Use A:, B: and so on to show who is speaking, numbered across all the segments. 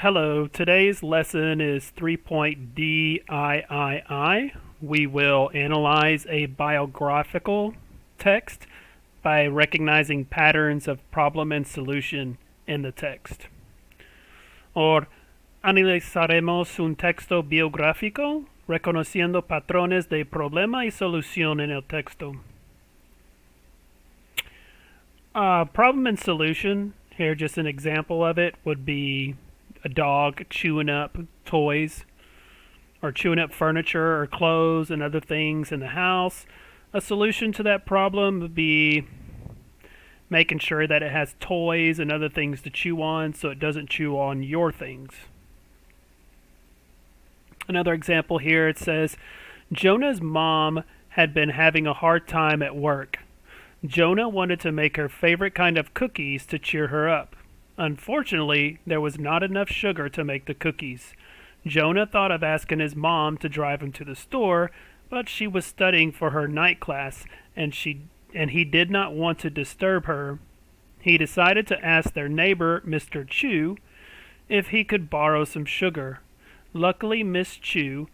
A: Hello, today's lesson is 3.DIII. We will analyze a biographical text by recognizing patterns of problem and solution in the text. Or analizaremos un texto biográfico reconociendo patrones de problema y solución en el texto. Problem and solution, here just an example of it, would be a dog chewing up toys or chewing up furniture or clothes and other things in the house. A solution to that problem would be making sure that it has toys and other things to chew on so it doesn't chew on your things. Another example here, it says, Jonah's mom had been having a hard time at work. Jonah wanted to make her favorite kind of cookies to cheer her up. Unfortunately, there was not enough sugar to make the cookies. Jonah thought of asking his mom to drive him to the store, but she was studying for her night class, and he did not want to disturb her. He decided to ask their neighbor, Mr. Chu, if he could borrow some sugar. Luckily, Miss Chu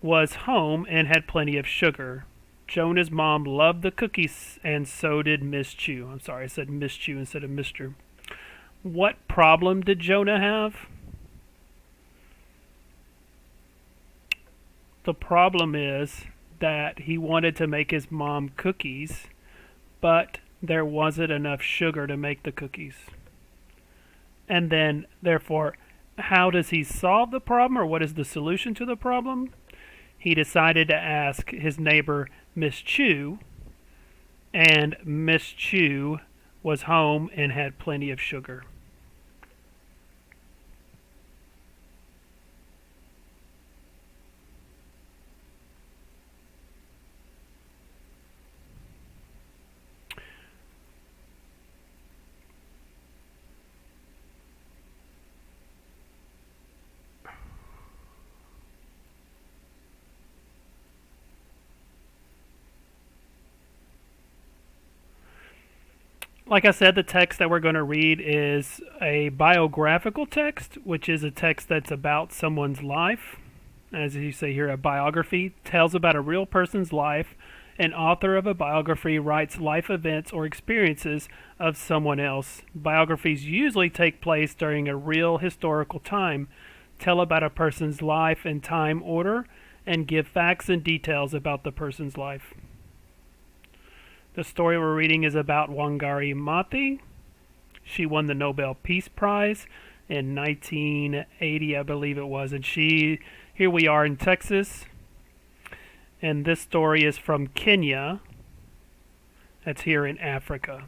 A: was home and had plenty of sugar. Jonah's mom loved the cookies, and so did Miss Chu. I'm sorry, I said Miss Chu instead of Mr. What problem did Jonah have? The problem is that he wanted to make his mom cookies, but there wasn't enough sugar to make the cookies. And then, therefore, how does he solve the problem, or what is the solution to the problem? He decided to ask his neighbor, Miss Chu, and Miss Chu was home and had plenty of sugar. Like I said, the text that we're going to read is a biographical text, which is a text that's about someone's life. As you say here, a biography tells about a real person's life. An author of a biography writes life events or experiences of someone else. Biographies usually take place during a real historical time, tell about a person's life in time order, and give facts and details about the person's life. The story we're reading is about Wangari Mati. She won the Nobel Peace Prize in 1980, I believe it was. And here we are in Texas. And this story is from Kenya. That's here in Africa.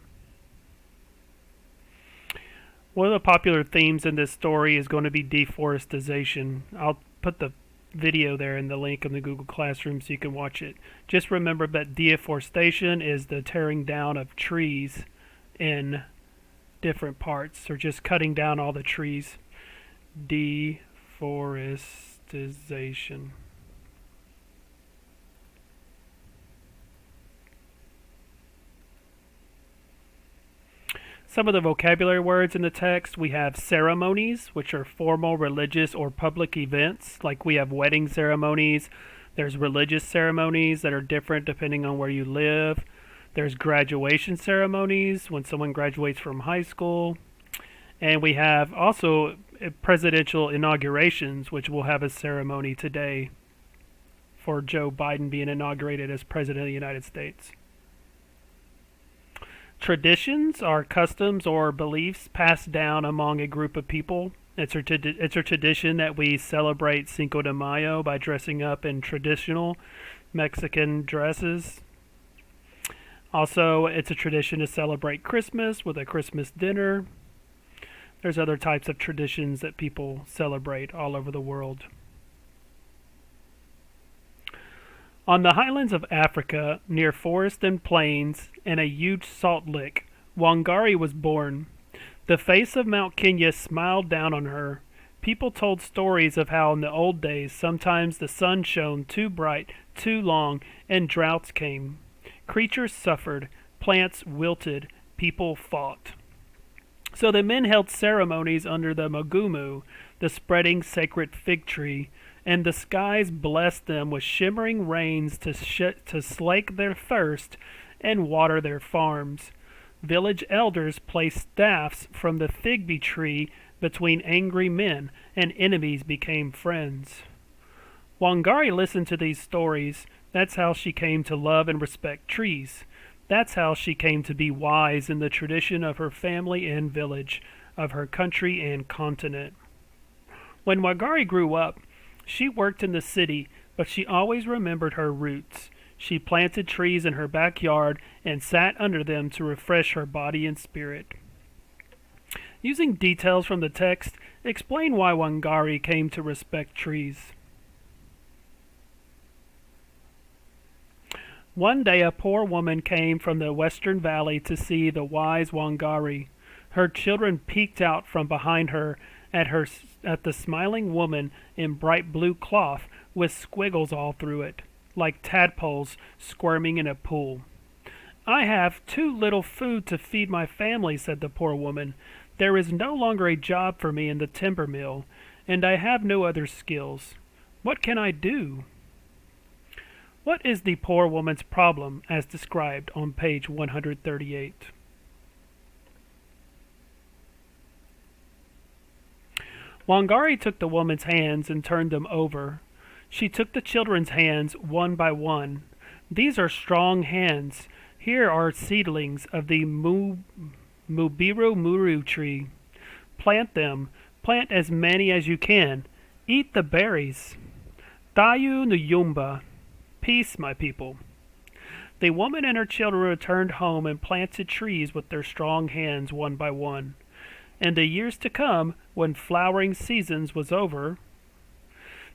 A: One of the popular themes in this story is going to be deforestation. I'll put the video there in the link in the Google Classroom so you can watch it. Just remember that deforestation is the tearing down of trees in different parts, or just cutting down all the trees. Deforestation. Some of the vocabulary words in the text, we have ceremonies, which are formal, religious, or public events. Like we have wedding ceremonies. There's religious ceremonies that are different depending on where you live. There's graduation ceremonies, when someone graduates from high school. And we have also presidential inaugurations, which will have a ceremony today for Joe Biden being inaugurated as President of the United States. Traditions are customs or beliefs passed down among a group of people. It's a tradition that we celebrate Cinco de Mayo by dressing up in traditional Mexican dresses. Also, it's a tradition to celebrate Christmas with a Christmas dinner. There's other types of traditions that people celebrate all over the world. On the highlands of Africa, near forests and plains, and a huge salt lick, Wangari was born. The face of Mount Kenya smiled down on her. People told stories of how in the old days sometimes the sun shone too bright, too long, and droughts came. Creatures suffered, plants wilted, people fought. So the men held ceremonies under the magumu, the spreading sacred fig tree, and the skies blessed them with shimmering rains to slake their thirst and water their farms. Village elders placed staffs from the fig tree between angry men, and enemies became friends. Wangari listened to these stories. That's how she came to love and respect trees. That's how she came to be wise in the tradition of her family and village, of her country and continent. When Wangari grew up, she worked in the city, but she always remembered her roots. She planted trees in her backyard and sat under them to refresh her body and spirit. Using details from the text, explain why Wangari came to respect trees. One day a poor woman came from the western valley to see the wise Wangari. Her children peeked out from behind her at the smiling woman in bright blue cloth with squiggles all through it, like tadpoles squirming in a pool. I have too little food to feed my family, said the poor woman. There is no longer a job for me in the timber mill, and I have no other skills. What can I do? What is the poor woman's problem as described on page 138? Wangari took the woman's hands and turned them over. She took the children's hands one by one. These are strong hands. Here are seedlings of the Mubiru Muru tree. Plant them. Plant as many as you can. Eat the berries. Dayu Nuyumba. Peace, my people. The woman and her children returned home and planted trees with their strong hands one by one. In the years to come, when flowering seasons was over,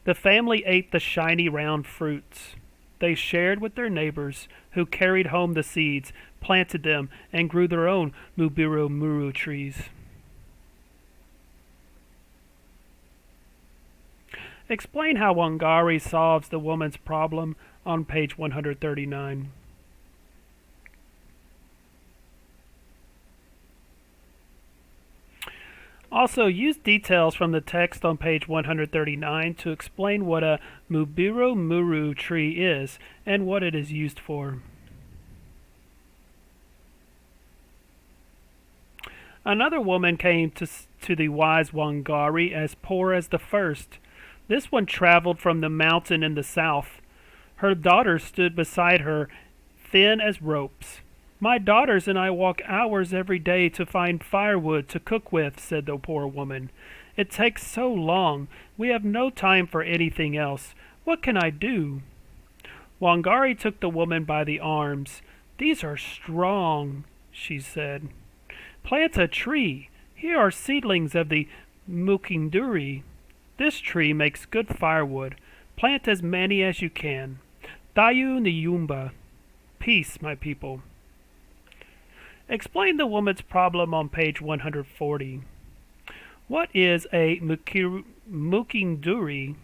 A: the family ate the shiny round fruits. They shared with their neighbors, who carried home the seeds, planted them, and grew their own Mubiru Muru trees. Explain how Wangari solves the woman's problem on page 139. Also, use details from the text on page 139 to explain what a Mubiru Muru tree is and what it is used for. Another woman came to the wise Wangari as poor as the first. This one traveled from the mountain in the south. Her daughters stood beside her, thin as ropes. My daughters and I walk hours every day to find firewood to cook with, said the poor woman. It takes so long. We have no time for anything else. What can I do? Wangari took the woman by the arms. These are strong, she said. Plant a tree. Here are seedlings of the mukinduri. This tree makes good firewood. Plant as many as you can. Dayu Niyumba. Peace, my people. Explain the woman's problem on page 140. What is a mukinduri?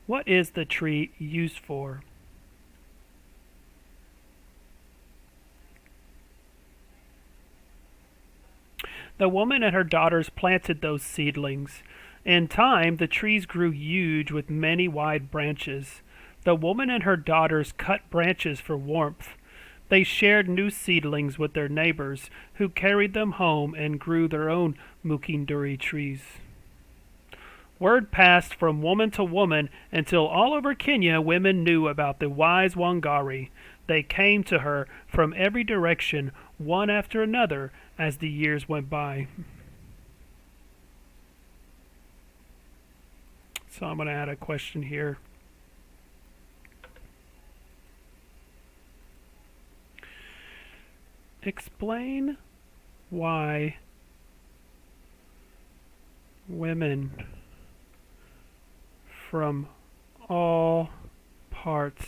A: What is the tree used for? The woman and her daughters planted those seedlings. In time, the trees grew huge with many wide branches. The woman and her daughters cut branches for warmth. They shared new seedlings with their neighbors, who carried them home and grew their own mukinduri trees. Word passed from woman to woman until all over Kenya women knew about the wise Wangari. They came to her from every direction, one after another, as the years went by. So I'm going to add a question here. Explain why women from all parts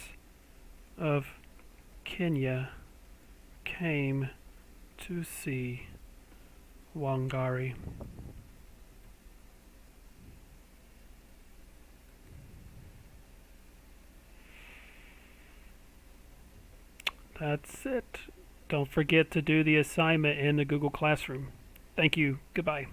A: of Kenya came to see Wangari. That's it. Don't forget to do the assignment in the Google Classroom. Thank you. Goodbye.